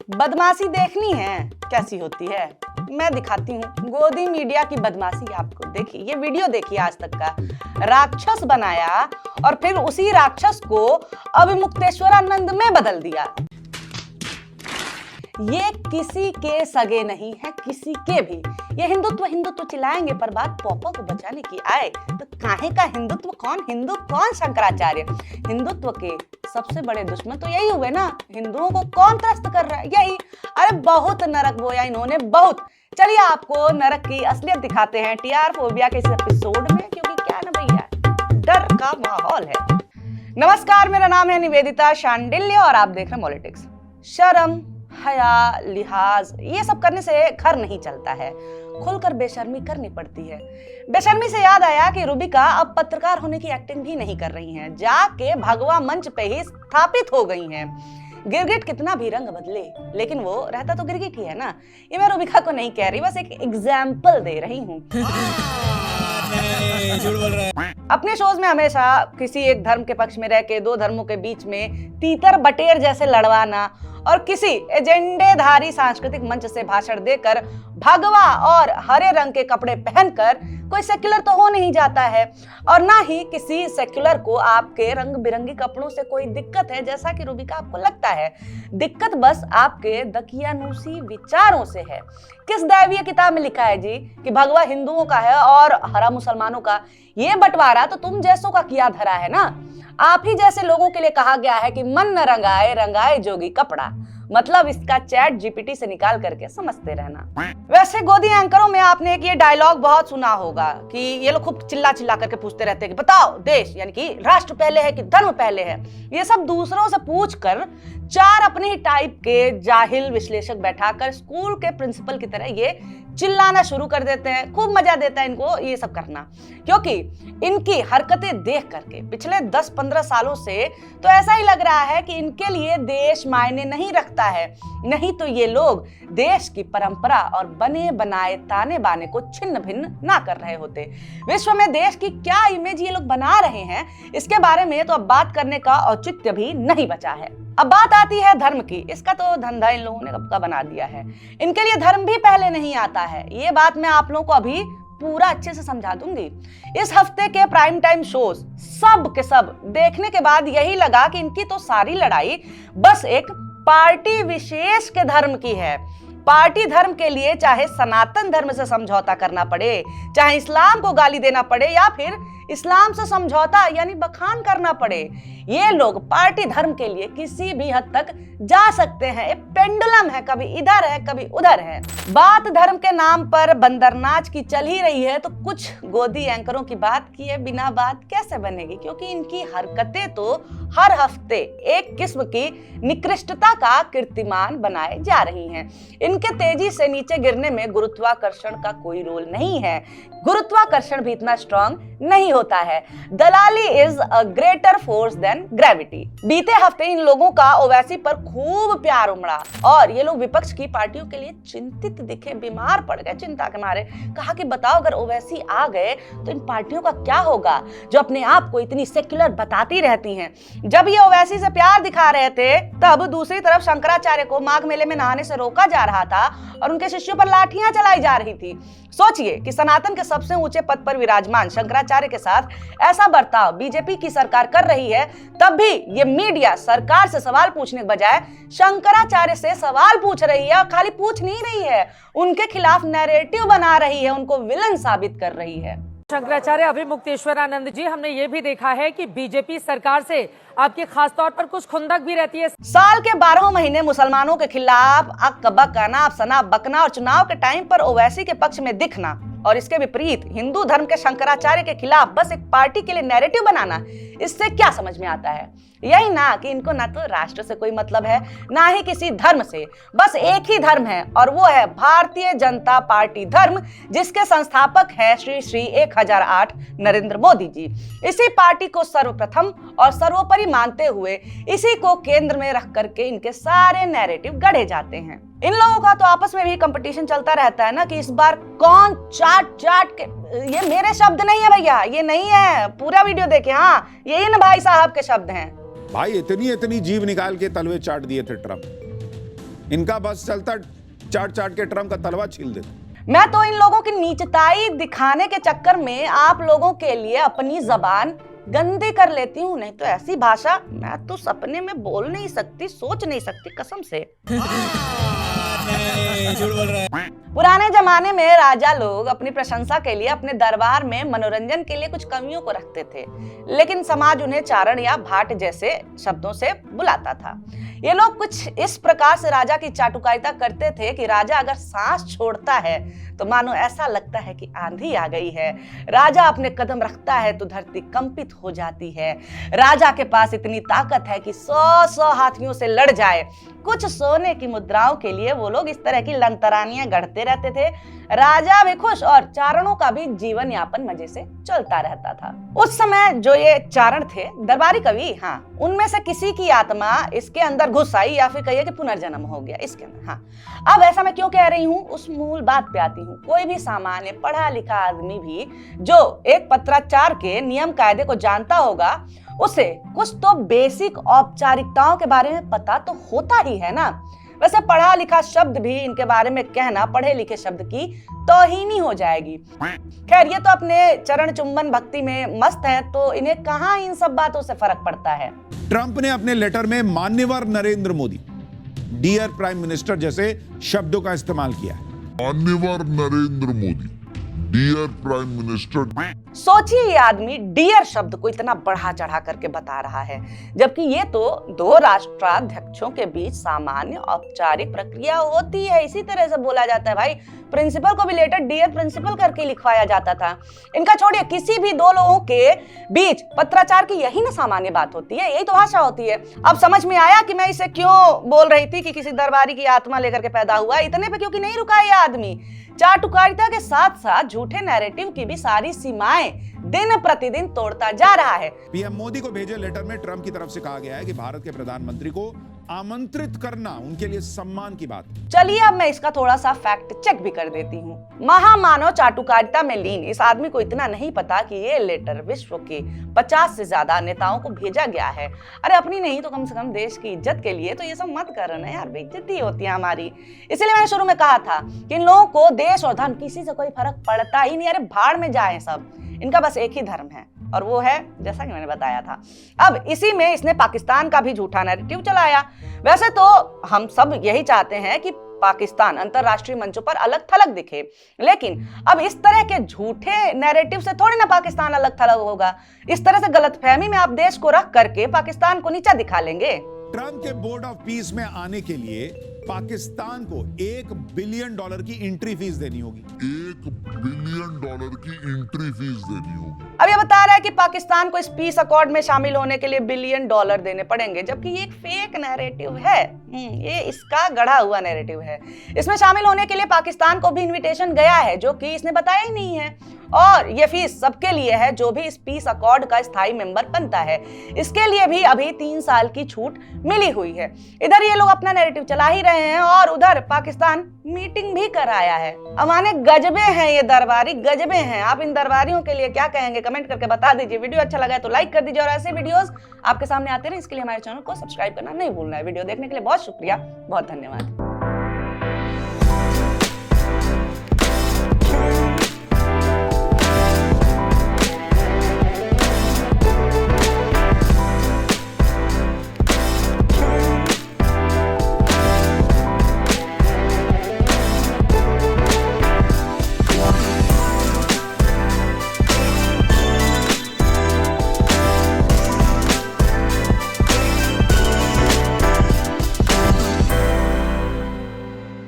बदमाशी देखनी है कैसी होती है, मैं दिखाती हूँ गोदी मीडिया की बदमाशी आपको। देखिए ये वीडियो देखिए आज तक का। राक्षस बनाया और फिर उसी राक्षस को अभिमुक्तेश्वरानंद में बदल दिया। ये किसी के सगे नहीं है, किसी के भी। ये हिंदुत्व हिंदुत्व चिल्लाएंगे पर बात पॉपा को बचाने की आए तो काहे का हिंदुत्व, कौन हिंदू कौन शंकराचार्य। हिंदुत्व के सबसे बड़े दुश्मन तो यही हुए ना, हिंदुओं को कौन त्रस्त कर रहा है, यही। अरे बहुत नरक बोया इन्होंने, बहुत। चलिए आपको नरक की असलियत दिखाते हैं टीआर फोबिया के इस एपिसोड में, क्योंकि क्या ना भैया, डर का माहौल है। नमस्कार, मेरा नाम है निवेदिता शांडिल्य और आप देख रहे हैं पॉलिटिक्स। शर्म, हया, लिहाज ये सब करने से घर नहीं चलता है, खुलकर बेशर्मी करनी पड़ती है। बेशर्मी से याद आया कि रूबिका अब पत्रकार होने की एक्टिंग भी नहीं कर रही हैं, जाके भगवा मंच पे ही स्थापित हो गई हैं। गिरगिट कितना भी रंग बदले लेकिन वो रहता तो गिरगिट ही है ना। ये मैं रूबिका को नहीं कह रही, बस एक एग्जाम्पल दे रही हूँ। अपने शोज में हमेशा किसी एक धर्म के पक्ष में रह के दो धर्मों के बीच में तीतर बटेर जैसे लड़वाना और किसी एजेंडेधारी सांस्कृतिक मंच से भाषण देकर भगवा और हरे रंग के कपड़े पहनकर कोई सेक्युलर तो हो नहीं जाता है, और ना ही किसी सेक्युलर को आपके रंग बिरंगी कपड़ों से कोई दिक्कत है जैसा कि रूबिका आपको लगता है। दिक्कत बस आपके दकियानूसी विचारों से है। किस दैवीय किताब में लिखा है जी कि भगवा हिंदुओं का है और हरा मुसलमानों का? ये बंटवारा तो तुम जैसों का किया धरा है ना। आप ही जैसे लोगों के लिए कहा गया है कि मन न रंगाए रंगाए जोगी कपड़ा। मतलब इसका चैट जीपीटी से निकाल करके समझते रहना। वैसे गोदी एंकरों में आपने एक ये डायलॉग बहुत सुना होगा कि ये लोग खूब चिल्ला चिल्ला करके पूछते रहते हैं कि बताओ देश यानी कि राष्ट्र पहले है कि धर्म पहले है। ये सब दूसरों से पूछकर चार अपने ही टाइप के जाहिल विश्लेषक बैठाकर स्कूल के प्रिंसिपल की तरह ये चिल्लाना शुरू कर देते हैं। खूब मजा देता है इनको ये सब करना, क्योंकि इनकी हरकतें देख करके पिछले 10-15 सालों से तो ऐसा ही लग रहा है कि इनके लिए देश मायने नहीं रखता है। नहीं तो ये लोग देश की परंपरा और बने बनाए ताने बाने को छिन्न भिन्न ना कर रहे होते। विश्व में देश की क्या इमेज ये लोग बना रहे हैं, इसके बारे में तो अब बात करने का औचित्य भी नहीं बचा है। अब बात आती है धर्म की। इसका तो धंधा इन लोगों ने कब का बना दिया है। इनके लिए धर्म भी पहले नहीं आता है। ये बात मैं आप लोगों को अभी पूरा अच्छे से समझा दूंगी। इस हफ्ते के प्राइम टाइम शोज सब के सब देखने के बाद यही लगा कि इनकी तो सारी लड़ाई बस एक पार्टी विशेष के धर्म की है। पार्टी धर्म के लिए चाहे सनातन धर्म से समझौता करना पड़े, चाहे इस्लाम को गाली देना पड़े या फिर इस्लाम से समझौता यानी बखान करना पड़े, ये लोग पार्टी धर्म के लिए किसी भी हद तक जा सकते हैं। एक पेंडुलम है, कभी इधर है कभी उधर है। बात धर्म के नाम पर बंदरनाच की चल ही रही है तो कुछ गोदी एंकरों की बात किए बिना बात कैसे बनेगी, क्योंकि इनकी हरकतें तो हर हफ्ते एक किस्म की निकृष्टता का कीर्तिमान बनाए जा रही हैं। इनके तेजी से नीचे गिरने में गुरुत्वाकर्षण का कोई रोल नहीं है। गुरुत्वाकर्षण भी इतना स्ट्रांग नहीं होता है। दलाली is a greater force than gravity. बीते हफ्ते इन लोगों का ओवैसी पर खूब प्यार उमड़ा और ये लोग विपक्ष की पार्टियों के लिए चिंतित दिखे, बीमार पड़ गए चिंता के मारे। कहा कि बताओ अगर ओवैसी आ गए तो इन पार्टियों का क्या होगा जो अपने आप को इतनी सेक्युलर बताती रहती हैं। जब ये ओवैसी से प्यार दिखा रहे थे तब दूसरी तरफ शंकराचार्य को माघ मेले में नहाने से रोका जा रहा था और उनके शिष्यों पर लाठियां चलाई जा रही थी। सोचिए कि सनातन के सबसे ऊंचे पद पर विराजमान शंकराचार्य के साथ ऐसा बर्ताव बीजेपी की सरकार कर रही है, तब भी ये मीडिया सरकार से सवाल पूछने के बजाय शंकराचार्य से सवाल पूछ रही है। और खाली पूछ नहीं रही है, उनके खिलाफ नैरेटिव बना रही है, उनको विलन साबित कर रही है। शंकराचार्य अभिमुक्तेश्वरानंद जी, हमने ये भी देखा है कि बीजेपी सरकार से आपकी खास तौर पर कुछ खुंदक भी रहती है। साल के 12 महीने मुसलमानों के खिलाफ अक बक अनाप शनाप बकना और चुनाव के टाइम पर ओवैसी के पक्ष में दिखना और इसके विपरीत हिंदू धर्म के शंकराचार्य के खिलाफ बस एक पार्टी के लिए नैरेटिव बनाना, इससे क्या समझ में आता है? यही ना कि इनको ना तो राष्ट्र से कोई मतलब है ना ही किसी धर्म से। बस एक ही धर्म है और वो है भारतीय जनता पार्टी धर्म, जिसके संस्थापक हैं श्री श्री 1008 नरेंद्र मोदी जी। इसी पार्टी को सर्वप्रथम और सर्वोपरि मानते हुए इसी को केंद्र में रख करके इनके सारे नैरेटिव गढ़े जाते हैं। इन लोगों का तो आपस में भी कंपटीशन चलता रहता है ना कि इस बार कौन चाट चाट के, ये मेरे शब्द नहीं है भैया, ये नहीं है, पूरा वीडियो देखे। हाँ, यही ना भाई साहब के शब्द हैं। भाई इतनी जीभ निकाल के तलवे चाट दिए थे ट्रम्प। इनका बस चलता चाट चाट के ट्रम्प का तलवा छील देता। मैं तो इन लोगों की नीचताई दिखाने के चक्कर में आप लोगों के लिए अपनी जबान गंदी कर लेती हूँ, नहीं तो ऐसी भाषा मैं तो सपने में बोल नहीं सकती, सोच नहीं सकती कसम से। पुराने जमाने में राजा लोग अपनी प्रशंसा के लिए अपने दरबार में मनोरंजन के लिए कुछ कवियों को रखते थे, लेकिन समाज उन्हें चारण या भाट जैसे शब्दों से बुलाता था। ये लोग कुछ इस प्रकार से राजा की चाटुकारिता करते थे कि राजा अगर सांस छोड़ता है तो मानो ऐसा लगता है कि आंधी आ गई है। राजा अपने कदम रखता है तो धरती कंपित हो जाती है। राजा के पास इतनी ताकत है कि 100 हाथियों से लड़ जाए। कुछ सोने की मुद्राओं के लिए वो लोग इस तरह की लंतरानियां गढ़ते रहते थे। राजा भी खुश और चारणों का भी जीवन यापन मजे से चलता रहता था। उस समय जो ये चारण थे, दरबारी कवि, हाँ, उनमें से किसी की आत्मा इसके अंदर घुस आई या फिर कहिए कि पुनर्जन्म हो गया इसके अंदर। हाँ, अब ऐसा मैं क्यों कह रही हूँ, उस मूल बात पे आती हूँ। कोई भी सामान्य पढ़ा लिखा आदमी भी जो एक पत्राचार के नियम कायदे को जानता होगा, उसे कुछ तो बेसिक औपचारिकताओं के बारे में पता तो होता ही है ना। वैसे पढ़ा लिखा शब्द भी इनके बारे में कहना पढ़े लिखे शब्द की तौहीनी हो जाएगी। खैर, ये तो अपने चरण चुंबन भक्ति में मस्त है, तो इन्हें कहाँ इन सब बातों से फर्क पड़ता है। ट्रंप ने अपने लेटर में मान्यवर Narendra Modi, dear prime minister जैसे शब्दों का इस्तेमाल किया है। मान्यवर Narendra Modi, dear prime minister. सोचिए, ये आदमी डियर शब्द को इतना बढ़ा चढ़ा करके बता रहा है, जबकि ये तो दो राष्ट्राध्यक्षों के बीच सामान्य औपचारिक प्रक्रिया होती है। इसी तरह से बोला जाता है भाई। प्रिंसिपल को भी लेटर डियर प्रिंसिपल करके लिखवाया जाता था। इनका छोड़िए, किसी भी दो लोगों के बीच पत्राचार की यही ना सामान्य बात होती है, यही तो भाषा होती है। अब समझ में आया कि मैं इसे क्यों बोल रही थी कि किसी दरबारी की आत्मा लेकर के पैदा हुआ। इतने पे क्योंकि नहीं रुका ये आदमी। चाटुकारिता के साथ साथ झूठे नैरेटिव की भी सारी सीमाएं दिन प्रतिदिन तोड़ता जा रहा है। पीएम मोदी को भेजे लेटर में ट्रंप की तरफ से कहा गया है कि भारत के प्रधानमंत्री को आमंत्रित करना उनके लिए सम्मान की बात है। चलिए, अब मैं इसका थोड़ा सा फैक्ट चेक भी कर देती हूँ। महामानव चाटुकारिता में लीन इस आदमी को इतना नहीं पता कि ये लेटर विश्व के 50 से ज्यादा नेताओं को भेजा गया है। अरे अपनी नहीं तो कम से कम देश की इज्जत के लिए तो ये सब मत करो ना यार, बेइज्जती होती है हमारी। इसीलिए मैंने शुरू में कहा था कि इन लोगों को देश और धर्म किसी से कोई फर्क पड़ता ही नहीं। अरे भाड़ में जाए सब, इनका बस एक ही धर्म है और वो है जैसा कि मैंने बताया था। अब इसी में इसने पाकिस्तान का भी झूठा नैरेटिव चलाया। वैसे तो हम सब यही चाहते हैं कि पाकिस्तान अंतरराष्ट्रीय मंचों पर अलग थलग दिखे, लेकिन अब इस तरह के झूठे नैरेटिव से थोड़ी ना पाकिस्तान अलग थलग होगा। इस तरह से गलतफहमी में आप देश को रख करके पाकिस्तान को नीचा दिखा लेंगे। ट्रंप के बोर्ड ऑफ पीस में आने के लिए पाकिस्तान को $1 बिलियन की एंट्री फीस देनी होगी। $1 बिलियन की एंट्री फीस देनी होगी। अब ये बता रहा है कि पाकिस्तान को इस पीस अकॉर्ड में शामिल होने के लिए $1 बिलियन देने पड़ेंगे, जबकि ये एक फेक नैरेटिव है। ये इसका गढ़ा हुआ नैरेटिव है। इसमें शामिल होने के लिए पाकिस्तान को भी इनविटेशन गया है, जो कि इसने बताया ही नहीं है। और ये फीस सबके लिए है जो भी इस पीस अकॉर्ड का स्थायी मेंबर बनता है। इसके लिए भी अभी 3 साल की छूट मिली हुई है। इधर ये लोग अपना नैरेटिव चला ही रहे हैं और उधर पाकिस्तान मीटिंग भी कराया है। अमाने गजबे हैं ये दरबारी, गजबे हैं। आप इन दरबारियों के लिए क्या कहेंगे, कमेंट करके बता दीजिए। वीडियो अच्छा लगा है तो लाइक कर दीजिए और ऐसे वीडियोस आपके सामने आते रहे इसके लिए हमारे चैनल को सब्सक्राइब करना नहीं भूलना है। वीडियो देखने के लिए बहुत शुक्रिया, बहुत धन्यवाद।